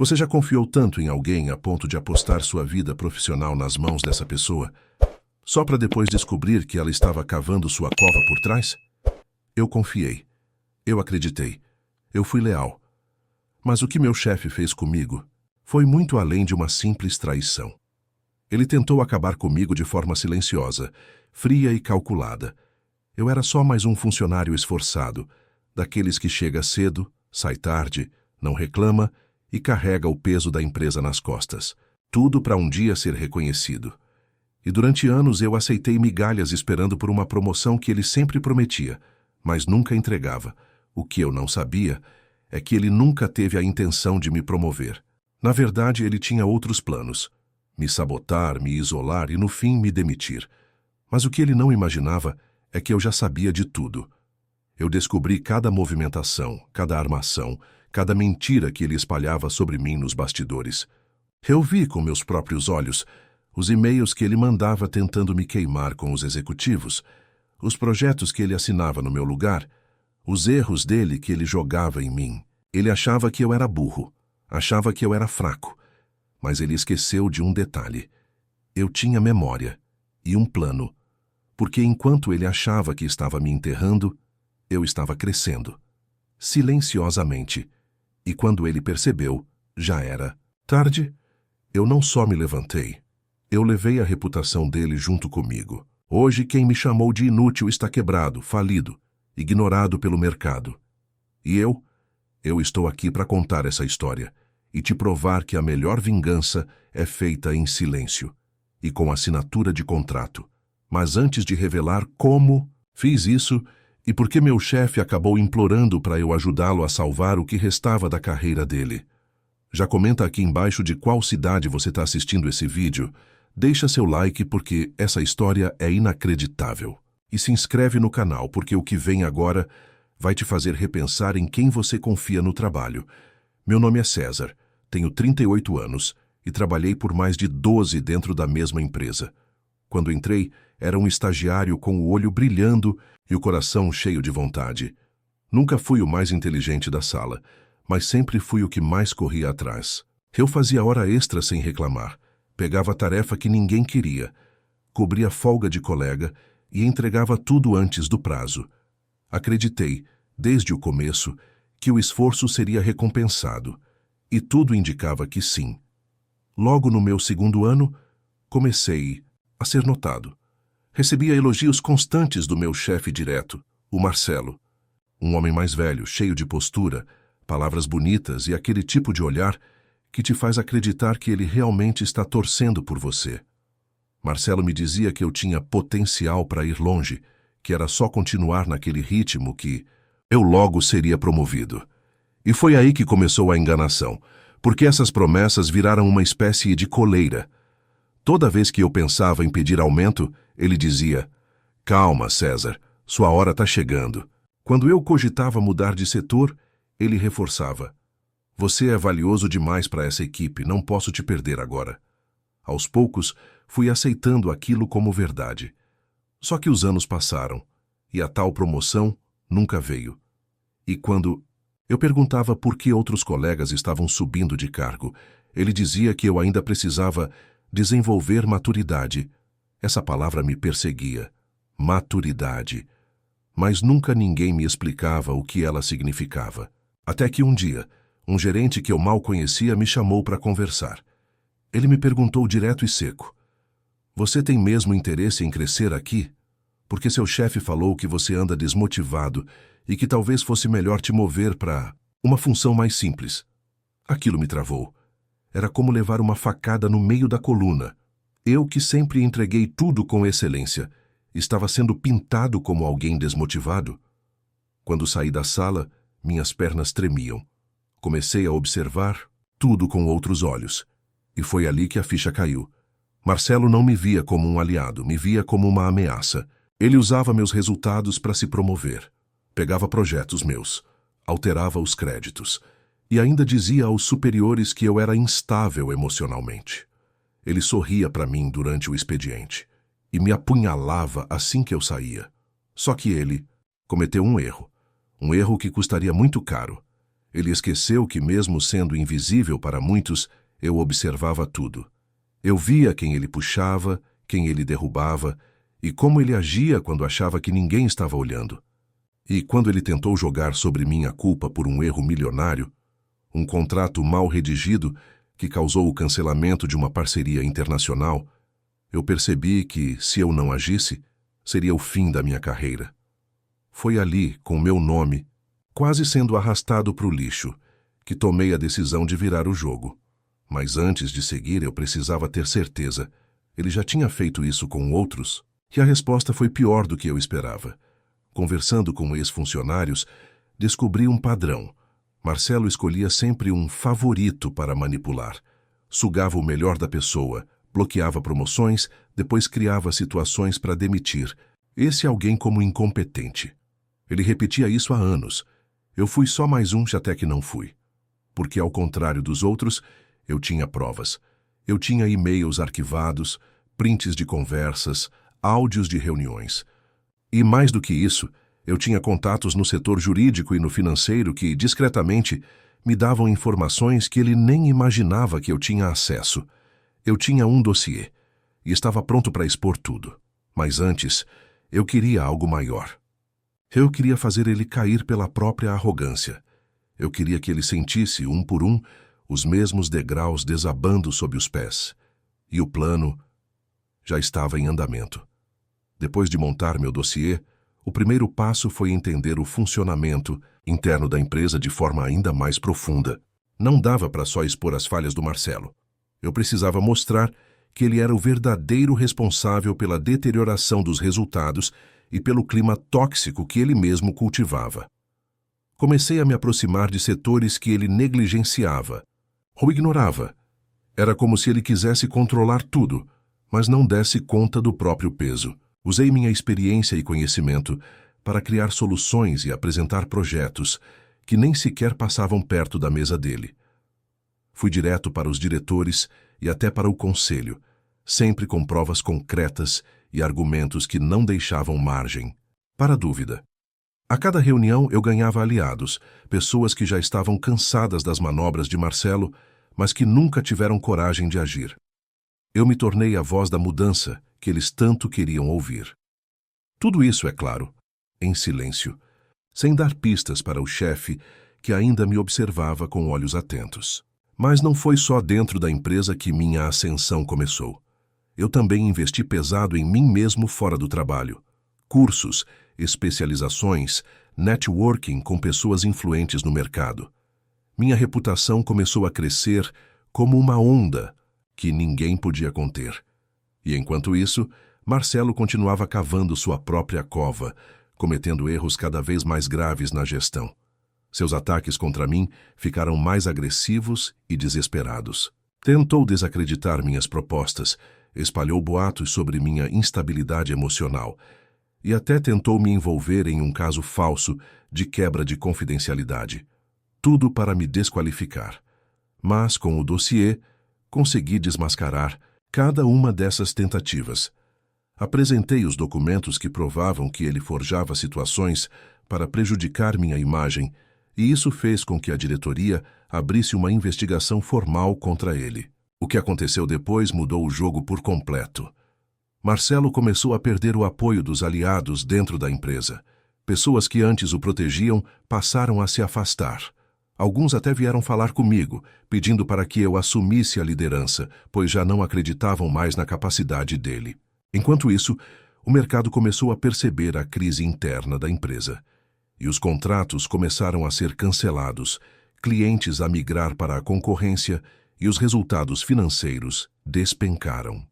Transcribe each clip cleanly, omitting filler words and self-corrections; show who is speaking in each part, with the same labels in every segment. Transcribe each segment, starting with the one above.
Speaker 1: Você já confiou tanto em alguém a ponto de apostar sua vida profissional nas mãos dessa pessoa, só para depois descobrir que ela estava cavando sua cova por trás? Eu confiei. Eu acreditei. Eu fui leal. Mas o que meu chefe fez comigo foi muito além de uma simples traição. Ele tentou acabar comigo de forma silenciosa, fria e calculada. Eu era só mais um funcionário esforçado, daqueles que chega cedo, sai tarde, não reclama e carrega o peso da empresa nas costas. Tudo para um dia ser reconhecido. E durante anos eu aceitei migalhas esperando por uma promoção que ele sempre prometia, mas nunca entregava. O que eu não sabia é que ele nunca teve a intenção de me promover. Na verdade, ele tinha outros planos. Me sabotar, me isolar e, no fim, me demitir. Mas o que ele não imaginava é que eu já sabia de tudo. Eu descobri cada movimentação, cada armação, cada mentira que ele espalhava sobre mim nos bastidores. Eu vi com meus próprios olhos os e-mails que ele mandava tentando me queimar com os executivos, os projetos que ele assinava no meu lugar, os erros dele que ele jogava em mim. Ele achava que eu era burro, achava que eu era fraco, mas ele esqueceu de um detalhe. Eu tinha memória e um plano, porque enquanto ele achava que estava me enterrando, eu estava crescendo, silenciosamente, e quando ele percebeu, já era tarde. Eu não só me levantei, eu levei a reputação dele junto comigo. Hoje quem me chamou de inútil está quebrado, falido, ignorado pelo mercado. E eu estou aqui para contar essa história e te provar que a melhor vingança é feita em silêncio e com assinatura de contrato. Mas antes de revelar como fiz isso e por que meu chefe acabou implorando para eu ajudá-lo a salvar o que restava da carreira dele, já comenta aqui embaixo de qual cidade você está assistindo esse vídeo, deixa seu like porque essa história é inacreditável. E se inscreve no canal porque o que vem agora vai te fazer repensar em quem você confia no trabalho. Meu nome é César, tenho 38 anos e trabalhei por mais de 12 dentro da mesma empresa. Quando entrei, era um estagiário com o olho brilhando e o coração cheio de vontade. Nunca fui o mais inteligente da sala, mas sempre fui o que mais corria atrás. Eu fazia hora extra sem reclamar, pegava tarefa que ninguém queria, cobria folga de colega e entregava tudo antes do prazo. Acreditei, desde o começo, que o esforço seria recompensado, e tudo indicava que sim. Logo no meu segundo ano, comecei a ser notado. Recebia elogios constantes do meu chefe direto, o Marcelo. Um homem mais velho, cheio de postura, palavras bonitas e aquele tipo de olhar que te faz acreditar que ele realmente está torcendo por você. Marcelo me dizia que eu tinha potencial para ir longe, que era só continuar naquele ritmo que eu logo seria promovido. E foi aí que começou a enganação, porque essas promessas viraram uma espécie de coleira. Toda vez que eu pensava em pedir aumento, ele dizia: "Calma, César, sua hora está chegando." Quando eu cogitava mudar de setor, ele reforçava: "Você é valioso demais para essa equipe, não posso te perder agora." Aos poucos, fui aceitando aquilo como verdade. Só que os anos passaram, e a tal promoção nunca veio. E quando eu perguntava por que outros colegas estavam subindo de cargo, ele dizia que eu ainda precisava desenvolver maturidade. Essa palavra me perseguia. Maturidade. Mas nunca ninguém me explicava o que ela significava. Até que um dia, um gerente que eu mal conhecia me chamou para conversar. Ele me perguntou direto e seco: "Você tem mesmo interesse em crescer aqui? Porque seu chefe falou que você anda desmotivado e que talvez fosse melhor te mover para uma função mais simples." Aquilo me travou. Era como levar uma facada no meio da coluna. Eu, que sempre entreguei tudo com excelência, estava sendo pintado como alguém desmotivado. Quando saí da sala, minhas pernas tremiam. Comecei a observar tudo com outros olhos. E foi ali que a ficha caiu. Marcelo não me via como um aliado, me via como uma ameaça. Ele usava meus resultados para se promover. Pegava projetos meus, alterava os créditos e ainda dizia aos superiores que eu era instável emocionalmente. Ele sorria para mim durante o expediente e me apunhalava assim que eu saía. Só que ele cometeu um erro que custaria muito caro. Ele esqueceu que, mesmo sendo invisível para muitos, eu observava tudo. Eu via quem ele puxava, quem ele derrubava e como ele agia quando achava que ninguém estava olhando. E quando ele tentou jogar sobre mim a culpa por um erro milionário, um contrato mal redigido que causou o cancelamento de uma parceria internacional, eu percebi que, se eu não agisse, seria o fim da minha carreira. Foi ali, com meu nome, quase sendo arrastado para o lixo, que tomei a decisão de virar o jogo. Mas antes de seguir, eu precisava ter certeza. Ele já tinha feito isso com outros, e a resposta foi pior do que eu esperava. Conversando com ex-funcionários, descobri um padrão. Marcelo escolhia sempre um favorito para manipular. Sugava o melhor da pessoa, bloqueava promoções, depois criava situações para demitir. Esse alguém como incompetente. Ele repetia isso há anos. Eu fui só mais um até que não fui. Porque, ao contrário dos outros, eu tinha provas. Eu tinha e-mails arquivados, prints de conversas, áudios de reuniões. E mais do que isso, eu tinha contatos no setor jurídico e no financeiro que, discretamente, me davam informações que ele nem imaginava que eu tinha acesso. Eu tinha um dossiê e estava pronto para expor tudo. Mas antes, eu queria algo maior. Eu queria fazer ele cair pela própria arrogância. Eu queria que ele sentisse, um por um, os mesmos degraus desabando sob os pés. E o plano já estava em andamento. Depois de montar meu dossiê, o primeiro passo foi entender o funcionamento interno da empresa de forma ainda mais profunda. Não dava para só expor as falhas do Marcelo. Eu precisava mostrar que ele era o verdadeiro responsável pela deterioração dos resultados e pelo clima tóxico que ele mesmo cultivava. Comecei a me aproximar de setores que ele negligenciava ou ignorava. Era como se ele quisesse controlar tudo, mas não desse conta do próprio peso. Usei minha experiência e conhecimento para criar soluções e apresentar projetos que nem sequer passavam perto da mesa dele. Fui direto para os diretores e até para o conselho, sempre com provas concretas e argumentos que não deixavam margem para dúvida. A cada reunião eu ganhava aliados, pessoas que já estavam cansadas das manobras de Marcelo, mas que nunca tiveram coragem de agir. Eu me tornei a voz da mudança que eles tanto queriam ouvir. Tudo isso, é claro, em silêncio, sem dar pistas para o chefe que ainda me observava com olhos atentos. Mas não foi só dentro da empresa que minha ascensão começou. Eu também investi pesado em mim mesmo fora do trabalho. Cursos, especializações, networking com pessoas influentes no mercado. Minha reputação começou a crescer como uma onda que ninguém podia conter. E enquanto isso, Marcelo continuava cavando sua própria cova, cometendo erros cada vez mais graves na gestão. Seus ataques contra mim ficaram mais agressivos e desesperados. Tentou desacreditar minhas propostas, espalhou boatos sobre minha instabilidade emocional e até tentou me envolver em um caso falso de quebra de confidencialidade. Tudo para me desqualificar. Mas, com o dossiê, consegui desmascarar cada uma dessas tentativas. Apresentei os documentos que provavam que ele forjava situações para prejudicar minha imagem, e isso fez com que a diretoria abrisse uma investigação formal contra ele. O que aconteceu depois mudou o jogo por completo. Marcelo começou a perder o apoio dos aliados dentro da empresa. Pessoas que antes o protegiam passaram a se afastar. Alguns até vieram falar comigo, pedindo para que eu assumisse a liderança, pois já não acreditavam mais na capacidade dele. Enquanto isso, o mercado começou a perceber a crise interna da empresa. E os contratos começaram a ser cancelados, clientes a migrar para a concorrência e os resultados financeiros despencaram.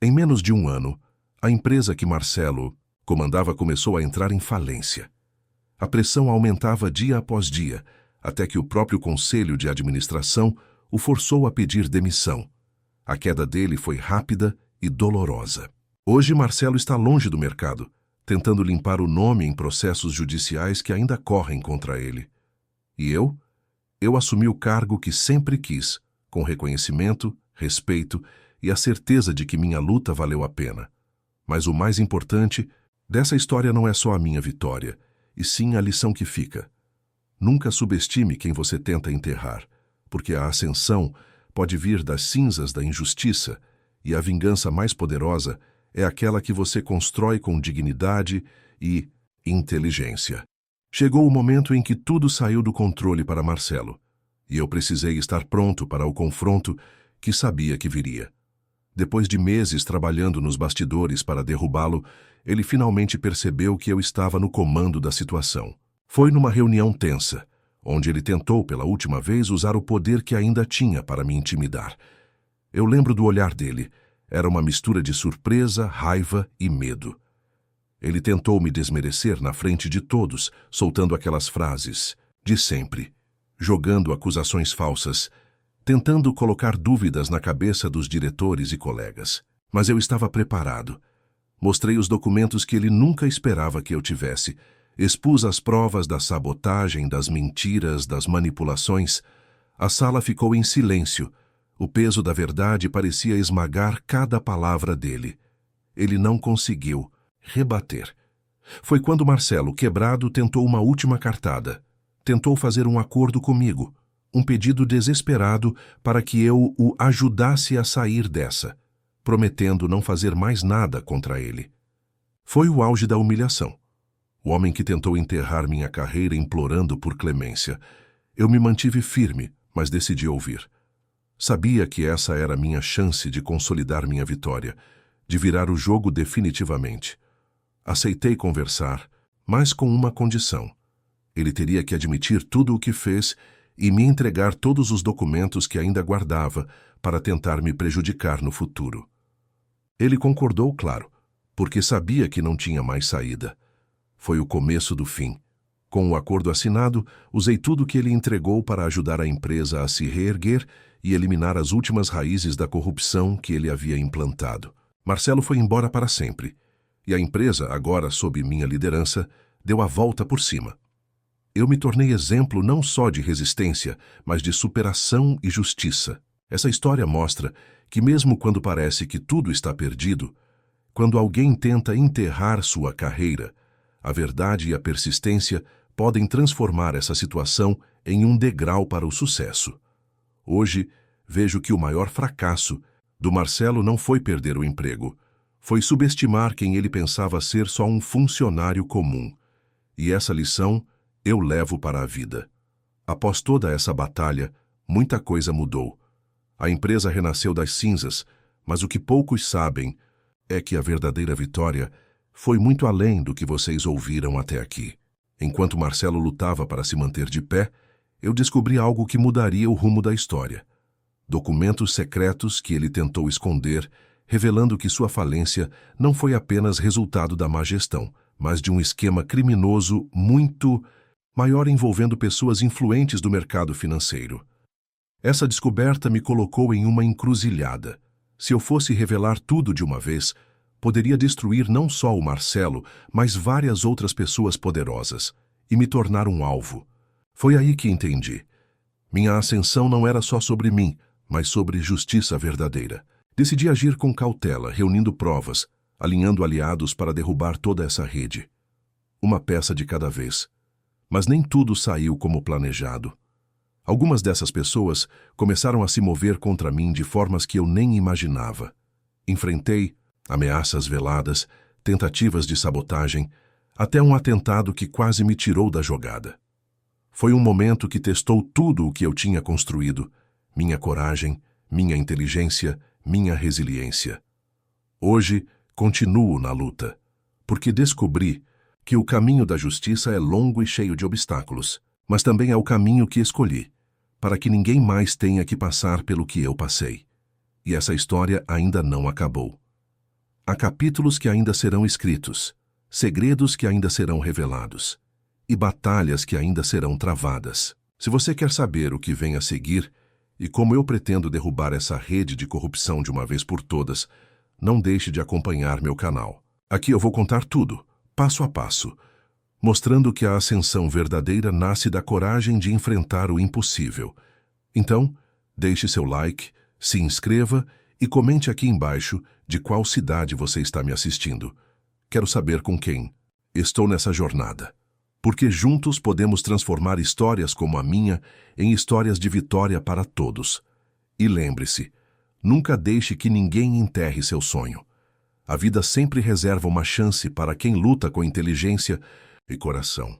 Speaker 1: Em menos de um ano, a empresa que Marcelo comandava começou a entrar em falência. A pressão aumentava dia após dia, até que o próprio conselho de administração o forçou a pedir demissão. A queda dele foi rápida e dolorosa. Hoje Marcelo está longe do mercado, tentando limpar o nome em processos judiciais que ainda correm contra ele. E eu assumi o cargo que sempre quis, com reconhecimento, respeito e a certeza de que minha luta valeu a pena. Mas o mais importante dessa história não é só a minha vitória, e sim a lição que fica. Nunca subestime quem você tenta enterrar, porque a ascensão pode vir das cinzas da injustiça e a vingança mais poderosa é aquela que você constrói com dignidade e inteligência. Chegou o momento em que tudo saiu do controle para Marcelo, e eu precisei estar pronto para o confronto que sabia que viria. Depois de meses trabalhando nos bastidores para derrubá-lo, ele finalmente percebeu que eu estava no comando da situação. Foi numa reunião tensa, onde ele tentou pela última vez usar o poder que ainda tinha para me intimidar. Eu lembro do olhar dele. Era uma mistura de surpresa, raiva e medo. Ele tentou me desmerecer na frente de todos, soltando aquelas frases de sempre, jogando acusações falsas, tentando colocar dúvidas na cabeça dos diretores e colegas. Mas eu estava preparado. Mostrei os documentos que ele nunca esperava que eu tivesse. Expus as provas da sabotagem, das mentiras, das manipulações. A sala ficou em silêncio. O peso da verdade parecia esmagar cada palavra dele. Ele não conseguiu rebater. Foi quando Marcelo, quebrado, tentou uma última cartada. Tentou fazer um acordo comigo, um pedido desesperado para que eu o ajudasse a sair dessa, prometendo não fazer mais nada contra ele. Foi o auge da humilhação. O homem que tentou enterrar minha carreira implorando por clemência. Eu me mantive firme, mas decidi ouvir. Sabia que essa era a minha chance de consolidar minha vitória, de virar o jogo definitivamente. Aceitei conversar, mas com uma condição. Ele teria que admitir tudo o que fez e me entregar todos os documentos que ainda guardava para tentar me prejudicar no futuro. Ele concordou, claro, porque sabia que não tinha mais saída. Foi o começo do fim. Com o acordo assinado, usei tudo que ele entregou para ajudar a empresa a se reerguer e eliminar as últimas raízes da corrupção que ele havia implantado. Marcelo foi embora para sempre, e a empresa, agora sob minha liderança, deu a volta por cima. Eu me tornei exemplo não só de resistência, mas de superação e justiça. Essa história mostra que mesmo quando parece que tudo está perdido, quando alguém tenta enterrar sua carreira, a verdade e a persistência podem transformar essa situação em um degrau para o sucesso. Hoje, vejo que o maior fracasso do Marcelo não foi perder o emprego, foi subestimar quem ele pensava ser só um funcionário comum. E essa lição eu levo para a vida. Após toda essa batalha, muita coisa mudou. A empresa renasceu das cinzas, mas o que poucos sabem é que a verdadeira vitória foi muito além do que vocês ouviram até aqui. Enquanto Marcelo lutava para se manter de pé, eu descobri algo que mudaria o rumo da história. Documentos secretos que ele tentou esconder, revelando que sua falência não foi apenas resultado da má gestão, mas de um esquema criminoso muito maior envolvendo pessoas influentes do mercado financeiro. Essa descoberta me colocou em uma encruzilhada. Se eu fosse revelar tudo de uma vez, poderia destruir não só o Marcelo, mas várias outras pessoas poderosas, e me tornar um alvo. Foi aí que entendi. Minha ascensão não era só sobre mim, mas sobre justiça verdadeira. Decidi agir com cautela, reunindo provas, alinhando aliados para derrubar toda essa rede. Uma peça de cada vez. Mas nem tudo saiu como planejado. Algumas dessas pessoas começaram a se mover contra mim de formas que eu nem imaginava. Enfrentei ameaças veladas, tentativas de sabotagem, até um atentado que quase me tirou da jogada. Foi um momento que testou tudo o que eu tinha construído, minha coragem, minha inteligência, minha resiliência. Hoje, continuo na luta, porque descobri que o caminho da justiça é longo e cheio de obstáculos, mas também é o caminho que escolhi, para que ninguém mais tenha que passar pelo que eu passei. E essa história ainda não acabou. Há capítulos que ainda serão escritos, segredos que ainda serão revelados, e batalhas que ainda serão travadas. Se você quer saber o que vem a seguir, e como eu pretendo derrubar essa rede de corrupção de uma vez por todas, não deixe de acompanhar meu canal. Aqui eu vou contar tudo, passo a passo, mostrando que a ascensão verdadeira nasce da coragem de enfrentar o impossível. Então, deixe seu like, se inscreva e comente aqui embaixo de qual cidade você está me assistindo. Quero saber com quem estou nessa jornada. Porque juntos podemos transformar histórias como a minha em histórias de vitória para todos. E lembre-se, nunca deixe que ninguém enterre seu sonho. A vida sempre reserva uma chance para quem luta com inteligência e coração.